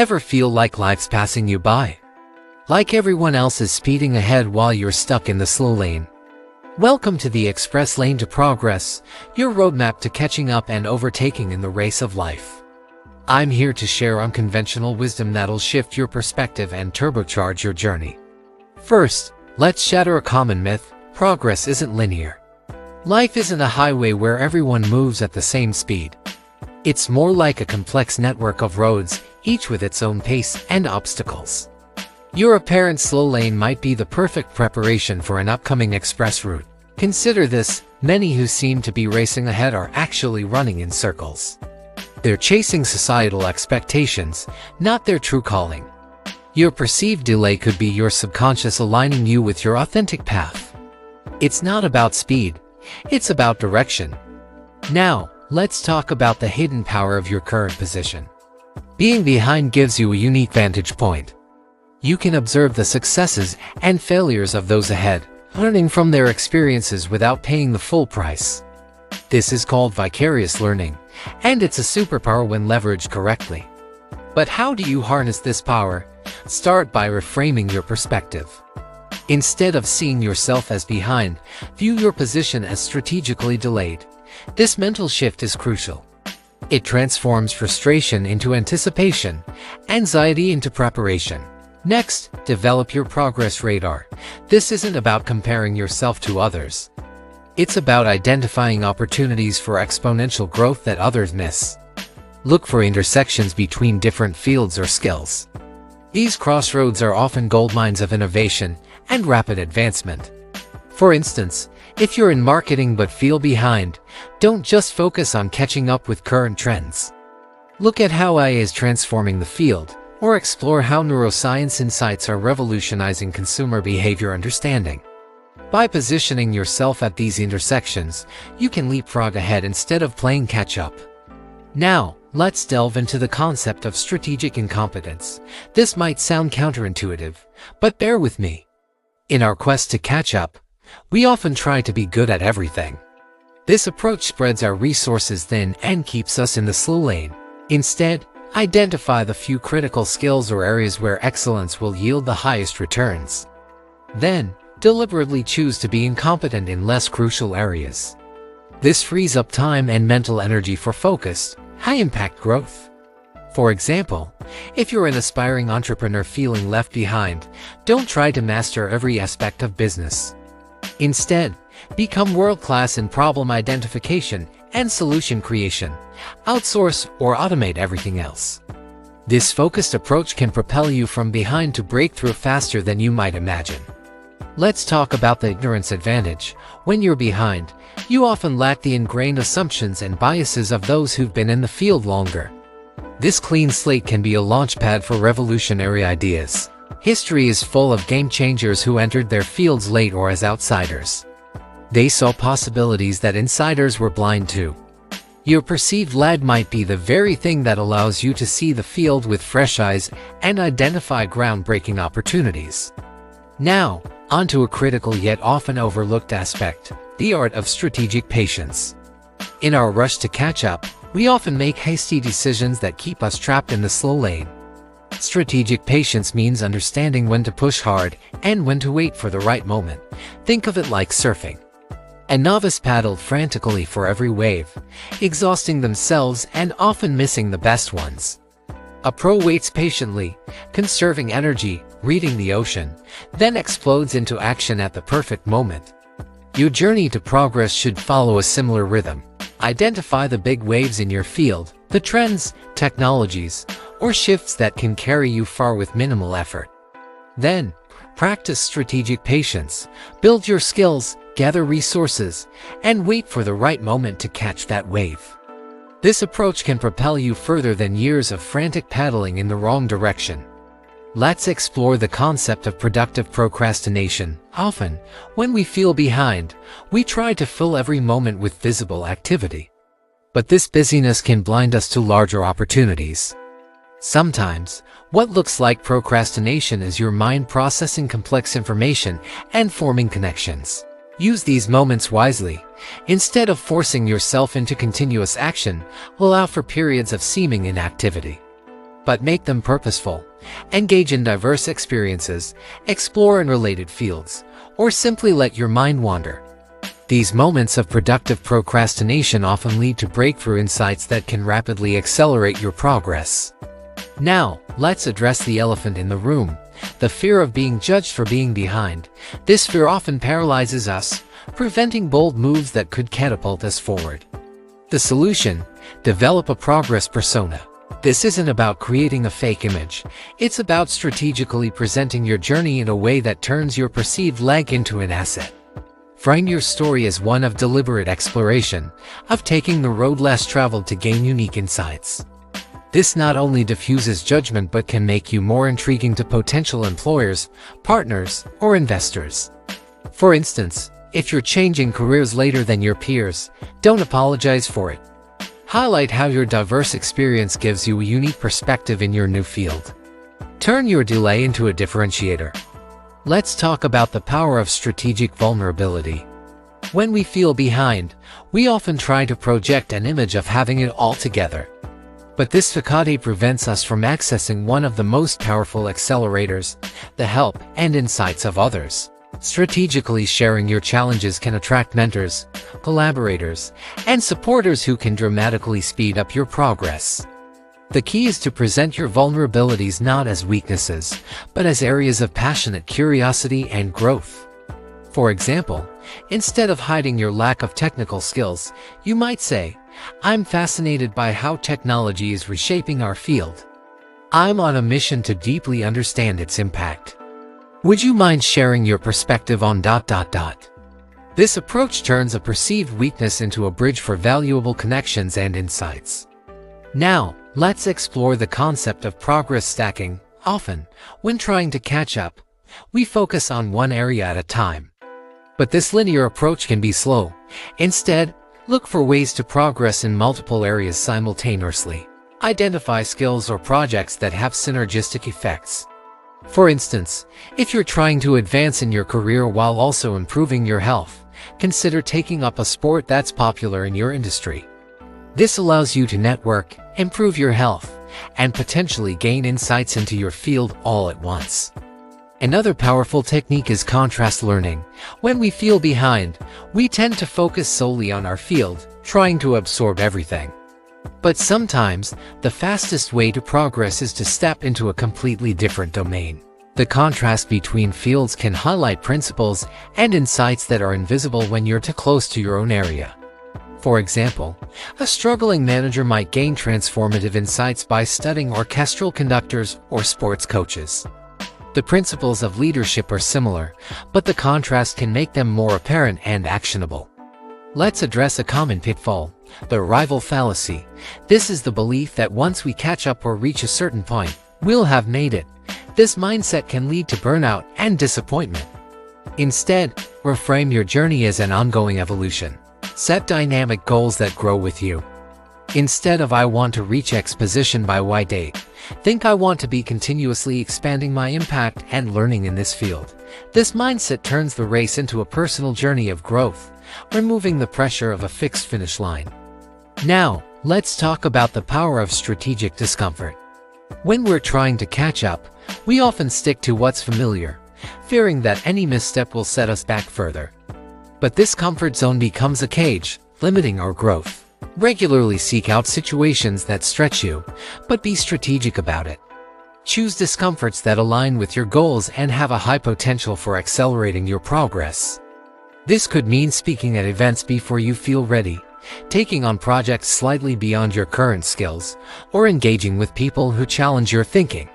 Ever feel like life's passing you by? Like everyone else is speeding ahead while you're stuck in the slow lane? Welcome to the express lane to progress, your roadmap to catching up and overtaking in the race of life. I'm here to share unconventional wisdom that'll shift your perspective and turbocharge your journey. First, let's shatter a common myth: progress isn't linear. Life isn't a highway where everyone moves at the same speed. It's more like a complex network of roads, each with its own pace and obstacles. Your apparent slow lane might be the perfect preparation for an upcoming express route. Consider this: many who seem to be racing ahead are actually running in circles. They're chasing societal expectations, not their true calling. Your perceived delay could be your subconscious aligning you with your authentic path. It's not about speed, it's about direction. Now, let's talk about the hidden power of your current position. Being behind gives you a unique vantage point. You can observe the successes and failures of those ahead, learning from their experiences without paying the full price. This is called vicarious learning, and it's a superpower when leveraged correctly. But how do you harness this power? Start by reframing your perspective. Instead of seeing yourself as behind, view your position as strategically delayed. This mental shift is crucial. It transforms frustration into anticipation, anxiety into preparation. Next, develop your progress radar. This isn't about comparing yourself to others. It's about identifying opportunities for exponential growth that others miss. Look for intersections between different fields or skills. These crossroads are often goldmines of innovation and rapid advancement. For instance, if you're in marketing but feel behind, don't just focus on catching up with current trends. Look at how AI is transforming the field, or explore how neuroscience insights are revolutionizing consumer behavior understanding. By positioning yourself at these intersections, you can leapfrog ahead instead of playing catch-up. Now, let's delve into the concept of strategic incompetence. This might sound counterintuitive, but bear with me. In our quest to catch up, we often try to be good at everything. This approach spreads our resources thin and keeps us in the slow lane. Instead, identify the few critical skills or areas where excellence will yield the highest returns. Then, deliberately choose to be incompetent in less crucial areas. This frees up time and mental energy for focused, high-impact growth. For example, if you're an aspiring entrepreneur feeling left behind, don't try to master every aspect of business. Instead, become world-class in problem identification and solution creation. Outsource or automate everything else. This focused approach can propel you from behind to breakthrough faster than you might imagine. Let's talk about the ignorance advantage. When you're behind, you often lack the ingrained assumptions and biases of those who've been in the field longer. This clean slate can be a launchpad for revolutionary ideas. History is full of game changers who entered their fields late or as outsiders. They saw possibilities that insiders were blind to. Your perceived lag might be the very thing that allows you to see the field with fresh eyes and identify groundbreaking opportunities. Now, onto a critical yet often overlooked aspect: the art of strategic patience. In our rush to catch up, we often make hasty decisions that keep us trapped in the slow lane. Strategic patience means understanding when to push hard and when to wait for the right moment. Think of it like surfing. A novice paddled frantically for every wave, exhausting themselves and often missing the best ones. A pro waits patiently, conserving energy, reading the ocean, then explodes into action at the perfect moment. Your journey to progress should follow a similar rhythm. Identify the big waves in your field, the trends, technologies, or shifts that can carry you far with minimal effort. Then, practice strategic patience, build your skills, gather resources, and wait for the right moment to catch that wave. This approach can propel you further than years of frantic paddling in the wrong direction. Let's explore the concept of productive procrastination. Often, when we feel behind, we try to fill every moment with visible activity. But this busyness can blind us to larger opportunities. Sometimes, what looks like procrastination is your mind processing complex information and forming connections. Use these moments wisely. Instead of forcing yourself into continuous action, allow for periods of seeming inactivity. but make them purposeful. Engage in diverse experiences, explore unrelated fields, or simply let your mind wander. These moments of productive procrastination often lead to breakthrough insights that can rapidly accelerate your progress. Now, let's address the elephant in the room, the fear of being judged for being behind. This fear often paralyzes us, preventing bold moves that could catapult us forward. The solution: develop a progress persona. This isn't about creating a fake image. It's about strategically presenting your journey in a way that turns your perceived lag into an asset. Frame your story as one of deliberate exploration, of taking the road less traveled to gain unique insights. This not only diffuses judgment but can make you more intriguing to potential employers, partners, or investors. For instance, if you're changing careers later than your peers, don't apologize for it. Highlight how your diverse experience gives you a unique perspective in your new field. Turn your delay into a differentiator. Let's talk about the power of strategic vulnerability. When we feel behind, we often try to project an image of having it all together. But this facade prevents us from accessing one of the most powerful accelerators, the help and insights of others. Strategically sharing your challenges can attract mentors, collaborators, and supporters who can dramatically speed up your progress. The key is to present your vulnerabilities not as weaknesses, but as areas of passionate curiosity and growth. For example, instead of hiding your lack of technical skills, you might say, "I'm fascinated by how technology is reshaping our field. I'm on a mission to deeply understand its impact. Would you mind sharing your perspective on ... This approach turns a perceived weakness into a bridge for valuable connections and insights. Now, let's explore the concept of progress stacking. Often, when trying to catch up, we focus on one area at a time. But this linear approach can be slow. Instead, look for ways to progress in multiple areas simultaneously. Identify skills or projects that have synergistic effects. For instance, if you're trying to advance in your career while also improving your health, consider taking up a sport that's popular in your industry. This allows you to network, improve your health, and potentially gain insights into your field all at once. Another powerful technique is contrast learning. When we feel behind, we tend to focus solely on our field, trying to absorb everything. But sometimes, the fastest way to progress is to step into a completely different domain. The contrast between fields can highlight principles and insights that are invisible when you're too close to your own area. For example, a struggling manager might gain transformative insights by studying orchestral conductors or sports coaches. The principles of leadership are similar, but the contrast can make them more apparent and actionable. Let's address a common pitfall: the arrival fallacy. This is the belief that once we catch up or reach a certain point, we'll have made it. This mindset can lead to burnout and disappointment. Instead, reframe your journey as an ongoing evolution. Set dynamic goals that grow with you. Instead of "I want to reach X position by Y date," think "I want to be continuously expanding my impact and learning in this field." This mindset turns the race into a personal journey of growth, removing the pressure of a fixed finish line. Now, let's talk about the power of strategic discomfort. When we're trying to catch up, we often stick to what's familiar, fearing that any misstep will set us back further. But this comfort zone becomes a cage, limiting our growth. Regularly seek out situations that stretch you, but be strategic about it. Choose discomforts that align with your goals and have a high potential for accelerating your progress. This could mean speaking at events before you feel ready, taking on projects slightly beyond your current skills, or engaging with people who challenge your thinking.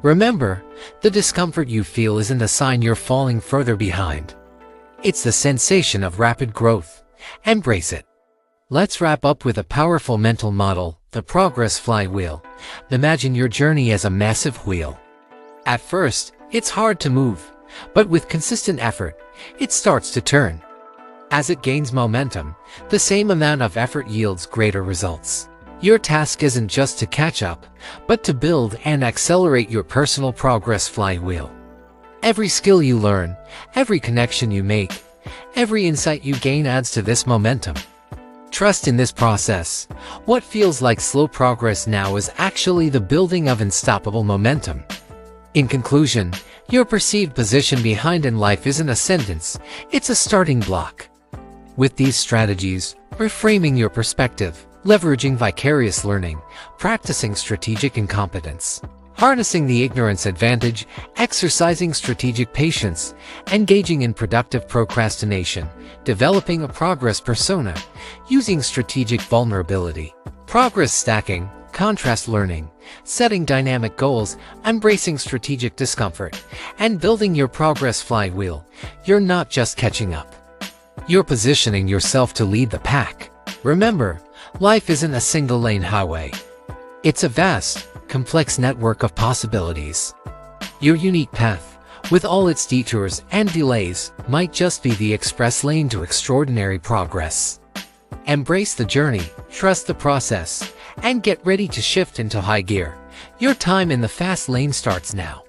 Remember, the discomfort you feel isn't a sign you're falling further behind. It's the sensation of rapid growth. Embrace it. Let's wrap up with a powerful mental model, the progress flywheel. Imagine your journey as a massive wheel. At first, it's hard to move, but with consistent effort, it starts to turn. As it gains momentum, the same amount of effort yields greater results. Your task isn't just to catch up, but to build and accelerate your personal progress flywheel. Every skill you learn, every connection you make, every insight you gain adds to this momentum. Trust in this process. What feels like slow progress now is actually the building of unstoppable momentum. In conclusion, your perceived position behind in life isn't a sentence, it's a starting block. With these strategies, reframing your perspective, leveraging vicarious learning, practicing strategic incompetence, harnessing the ignorance advantage, exercising strategic patience, engaging in productive procrastination, developing a progress persona, using strategic vulnerability, progress stacking, contrast learning, setting dynamic goals, embracing strategic discomfort, and building your progress flywheel, you're not just catching up. You're positioning yourself to lead the pack. Remember, life isn't a single-lane highway. It's a vast, complex network of possibilities. Your unique path, with all its detours and delays, might just be the express lane to extraordinary progress. Embrace the journey, trust the process, and get ready to shift into high gear. Your time in the fast lane starts now.